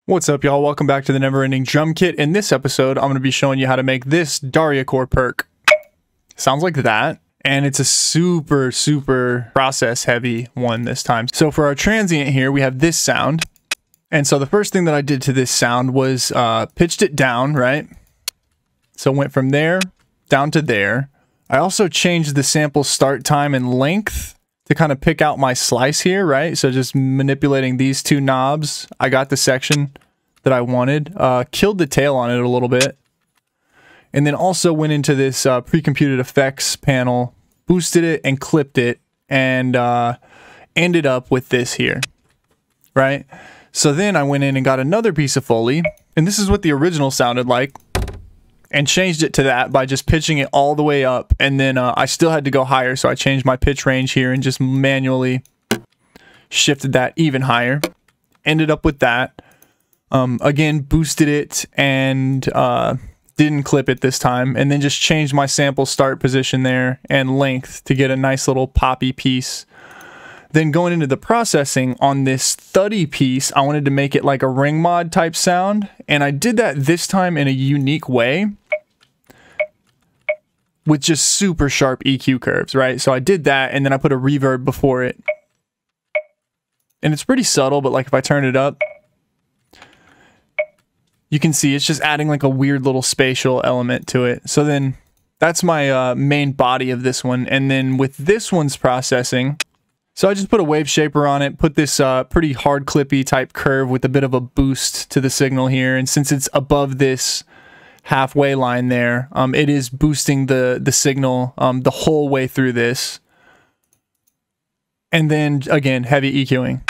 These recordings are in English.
What's up, y'all? Welcome back to the Never-Ending Drum Kit. In this episode, I'm going to be showing you how to make this Dariacore perk. Sounds like that. And it's a super process heavy one this time. So for our transient here, we have this sound. And so the first thing that I did to this sound was pitched it down, right? So went from there down to there. I also changed the sample start time and length to kind of pick out my slice here, right? So just manipulating these two knobs, I got the section that I wanted, killed the tail on it a little bit, and then also went into this pre-computed effects panel, boosted it and clipped it, and ended up with this here, right? So then I went in and got another piece of Foley, and this is what the original sounded like, and changed it to that by just pitching it all the way up. And then I still had to go higher, so I changed my pitch range here and just manually shifted that even higher. Ended up with that. Again, boosted it and didn't clip it this time, and then just changed my sample start position there and length to get a nice little poppy piece. Then going into the processing on this Thuddy piece, I wanted to make it like a ring mod type sound, and I did that this time in a unique way with just super sharp EQ curves, right? So I did that, and then I put a reverb before it. And it's pretty subtle, but like if I turn it up, you can see it's just adding like a weird little spatial element to it. So then that's my main body of this one. And then with this one's processing, so I just put a wave shaper on it, put this pretty hard clippy type curve with a bit of a boost to the signal here. And since it's above this halfway line there, it is boosting the signal the whole way through this. And then again, heavy EQing.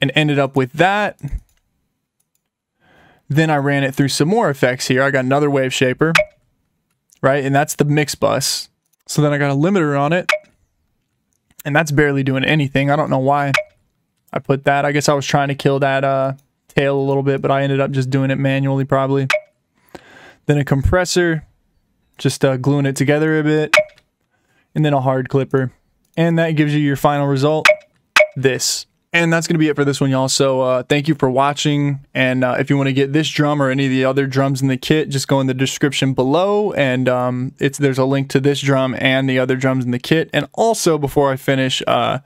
And ended up with that. Then I ran it through some more effects here. I got another wave shaper, right? And that's the mix bus. So then I got a limiter on it. And that's barely doing anything. I don't know why I put that. I guess I was trying to kill that tail a little bit, but I ended up just doing it manually probably. Then a compressor, just gluing it together a bit. And then a hard clipper. And that gives you your final result, this. And that's going to be it for this one, y'all. So thank you for watching. And if you want to get this drum or any of the other drums in the kit, just go in the description below. And there's a link to this drum and the other drums in the kit. And also, before I finish, I've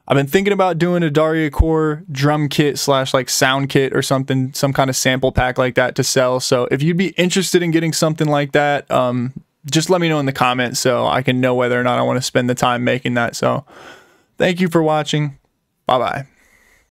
been thinking about doing a Dariacore drum kit / like sound kit or something, some kind of sample pack like that to sell. So if you'd be interested in getting something like that, just let me know in the comments so I can know whether or not I want to spend the time making that. So thank you for watching. Bye-bye.